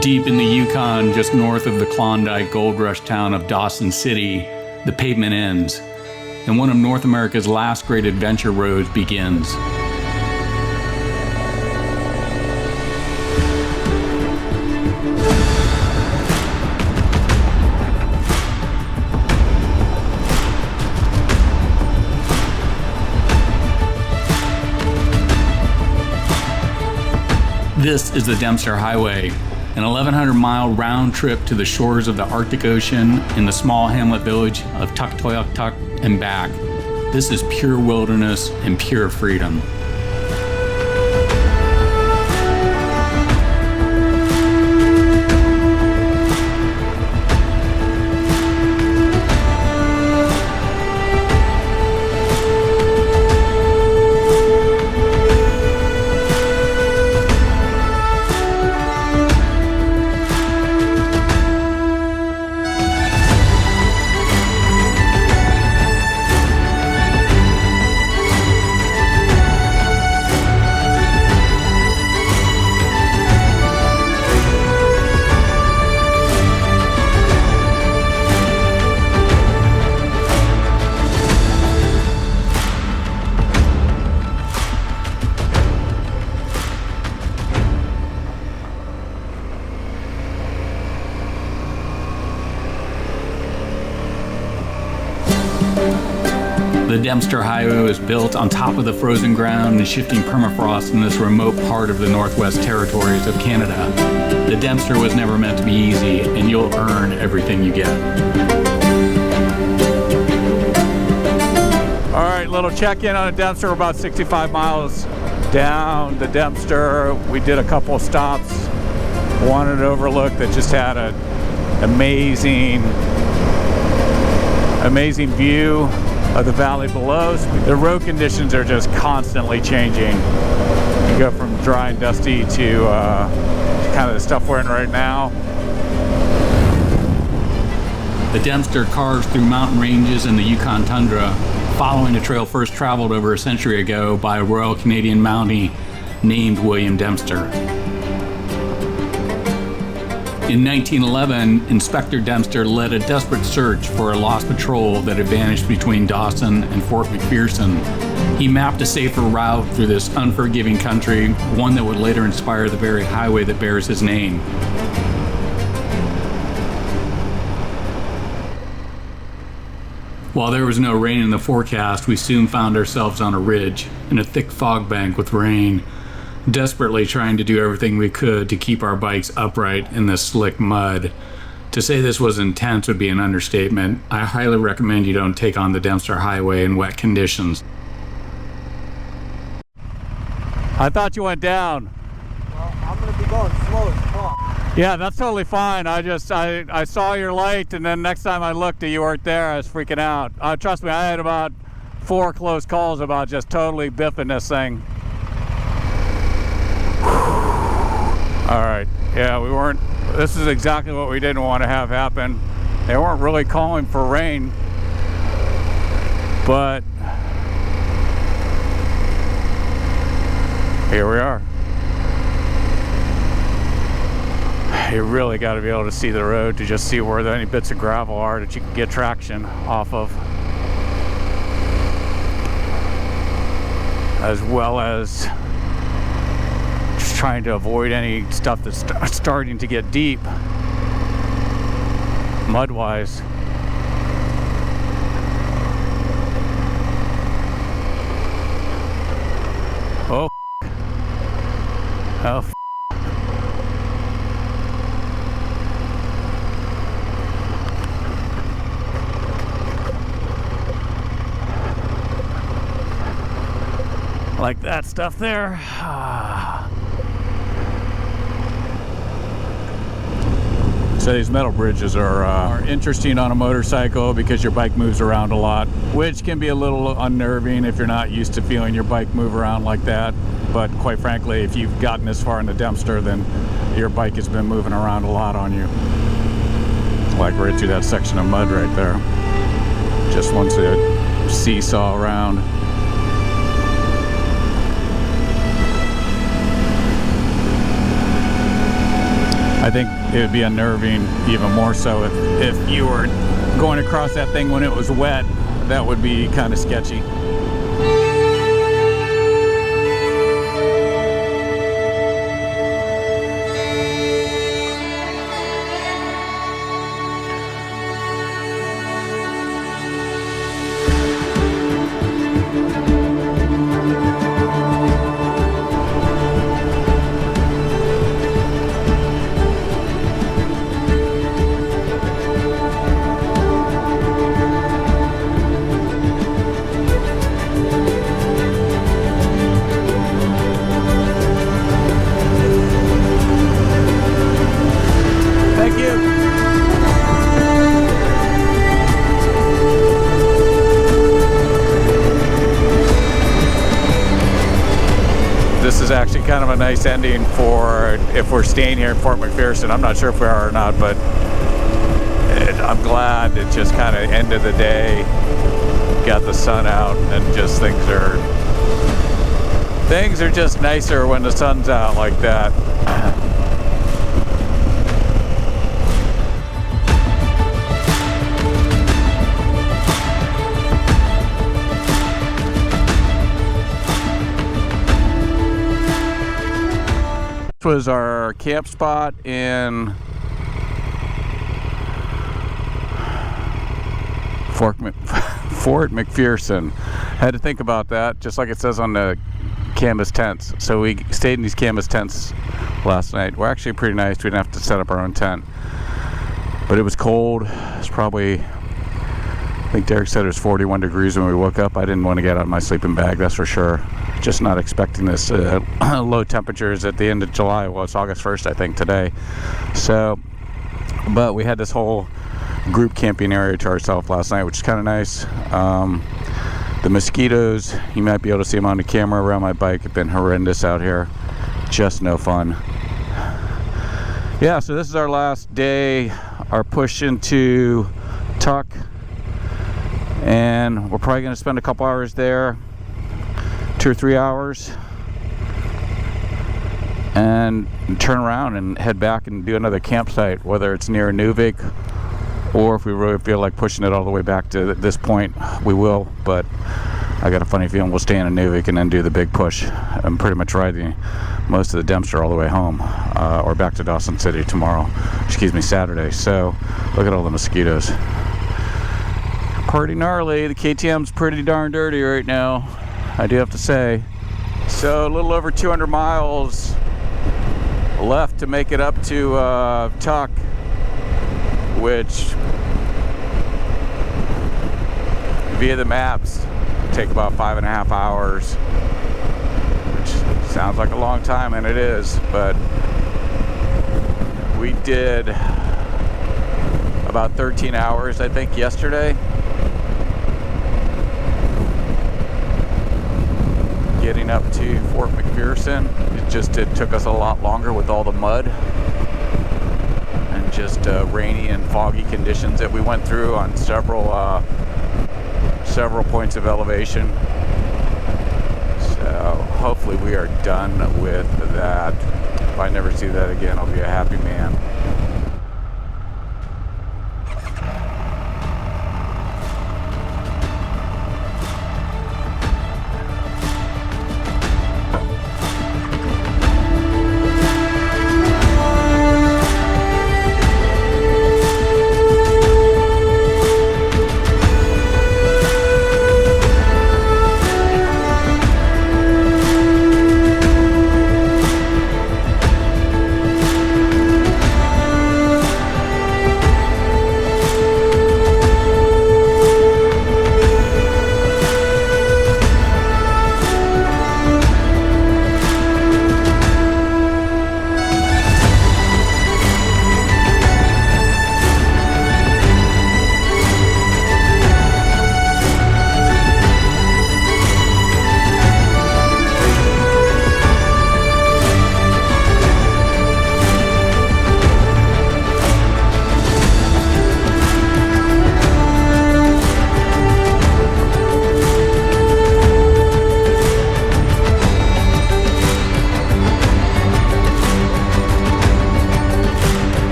Deep in the Yukon, just north of the Klondike gold rush town of Dawson City, the pavement ends, and one of North America's last great adventure roads begins. This is the Dempster Highway, an 1,100-mile round trip to the shores of the Arctic Ocean in the small hamlet village of Tuktoyaktuk and back. This is pure wilderness and pure freedom. The Dempster Highway was built on top of the frozen ground and shifting permafrost in this remote part of the Northwest Territories of Canada. The Dempster was never meant to be easy, and you'll earn everything you get. All right, little check-in on the Dempster. We're about 65 miles down the Dempster. We did a couple of stops. Wanted an overlook that just had an amazing view of the valley below. The road conditions are just constantly changing. You go from dry and dusty to kind of the stuff we're in right now. The Dempster carves through mountain ranges in the Yukon tundra, following a trail first traveled over a century ago by a Royal Canadian Mountie named William Dempster. In 1911, Inspector Dempster led a desperate search for a lost patrol that had vanished between Dawson and Fort McPherson. He mapped a safer route through this unforgiving country, one that would later inspire the very highway that bears his name. While there was no rain in the forecast, we soon found ourselves on a ridge in a thick fog bank with rain, desperately trying to do everything we could to keep our bikes upright in this slick mud. To say this was intense would be an understatement. I highly recommend you don't take on the Dempster Highway in wet conditions. I thought you went down. Well, I'm going to be going slow as fuck. Yeah, that's totally fine. I saw your light, and then next time I looked you weren't there. I was freaking out. Trust me, I had about 4 close calls about just totally biffing this thing. All right, yeah, this is exactly what we didn't want to have happen. They weren't really calling for rain, but here we are. You really got to be able to see the road to just see where any bits of gravel are that you can get traction off of, as well as trying to avoid any stuff that's starting to get deep mud-wise. Oh, oh, like that stuff there. So these metal bridges are interesting on a motorcycle because your bike moves around a lot, which can be a little unnerving if you're not used to feeling your bike move around like that. But quite frankly, if you've gotten this far in the Dempster, then your bike has been moving around a lot on you. Like right through that section of mud right there. Just wants to seesaw around. I I think it would be unnerving even more so if you were going across that thing when it was wet. That would be kind of sketchy. This is actually kind of a nice ending for if we're staying here in Fort McPherson. I'm not sure if we are or not, but I'm glad it just kind of end of the day, got the sun out, and just things are just nicer when the sun's out like that. This was our camp spot in Fort McPherson. Had to think about that, just like it says on the canvas tents. So we stayed in these canvas tents last night. We're actually pretty nice. We didn't have to set up our own tent, but it was cold. It's probably, I think Derek said it was 41 degrees when we woke up. I didn't want to get out of my sleeping bag, that's for sure. Just not expecting this low temperatures at the end of July. Well, it's August 1st, I think, today. So, but we had this whole group camping area to ourselves last night, which is kind of nice. The mosquitoes, you might be able to see them on the camera around my bike, have been horrendous out here. Just no fun. Yeah, so this is our last day, our push into Tuk, and we're probably going to spend a couple hours there, 2 or 3 hours, and turn around and head back and do another campsite, whether it's near Nuvik or if we really feel like pushing it all the way back to this point, we will. But I got a funny feeling we'll stay in Nuvik and then do the big push and pretty much ride most of the Dempster all the way home, or back to Dawson City Saturday. So look at all the mosquitoes. Pretty gnarly. The KTM's pretty darn dirty right now, I do have to say. So a little over 200 miles left to make it up to Tuk, which via the maps take about 5.5 hours, which sounds like a long time, and it is, but we did about 13 hours, I think, yesterday. Getting up to Fort McPherson. It took us a lot longer with all the mud and just rainy and foggy conditions that we went through on several points of elevation. So hopefully we are done with that. If I never see that again, I'll be a happy man.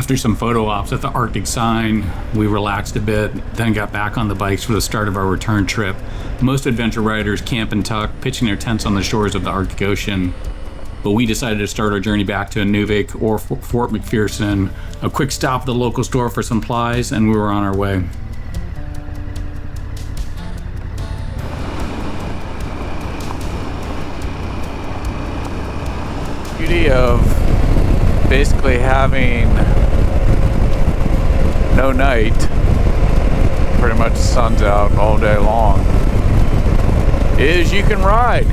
After some photo ops at the Arctic sign, we relaxed a bit, then got back on the bikes for the start of our return trip. Most adventure riders camp and tuck, pitching their tents on the shores of the Arctic Ocean. But we decided to start our journey back to Inuvik or Fort McPherson, a quick stop at the local store for supplies, and we were on our way. Beauty of basically having no night, pretty much the sun's out all day long, is you can ride.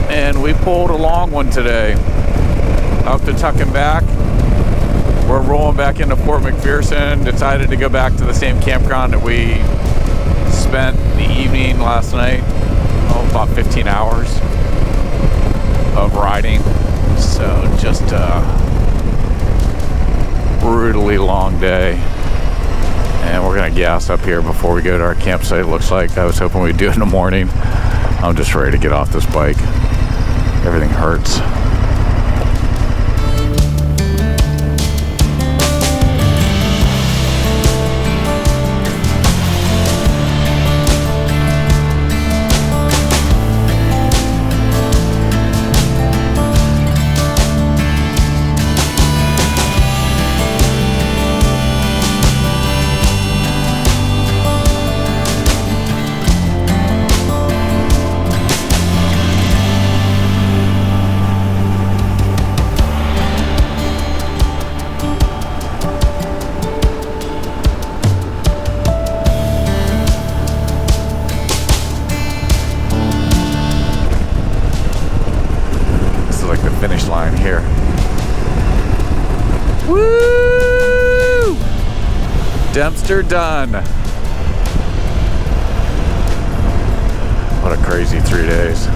And we pulled a long one today. Up to tucking back. We're rolling back into Fort McPherson. Decided to go back to the same campground that we spent the evening last night. Oh, about 15 hours of riding. So just a brutally long day. And we're gonna gas up here before we go to our campsite. It looks like I was hoping we'd do it in the morning. I'm just ready to get off this bike. Everything hurts. Finish line here. Woo! Dempster done. What a crazy 3 days.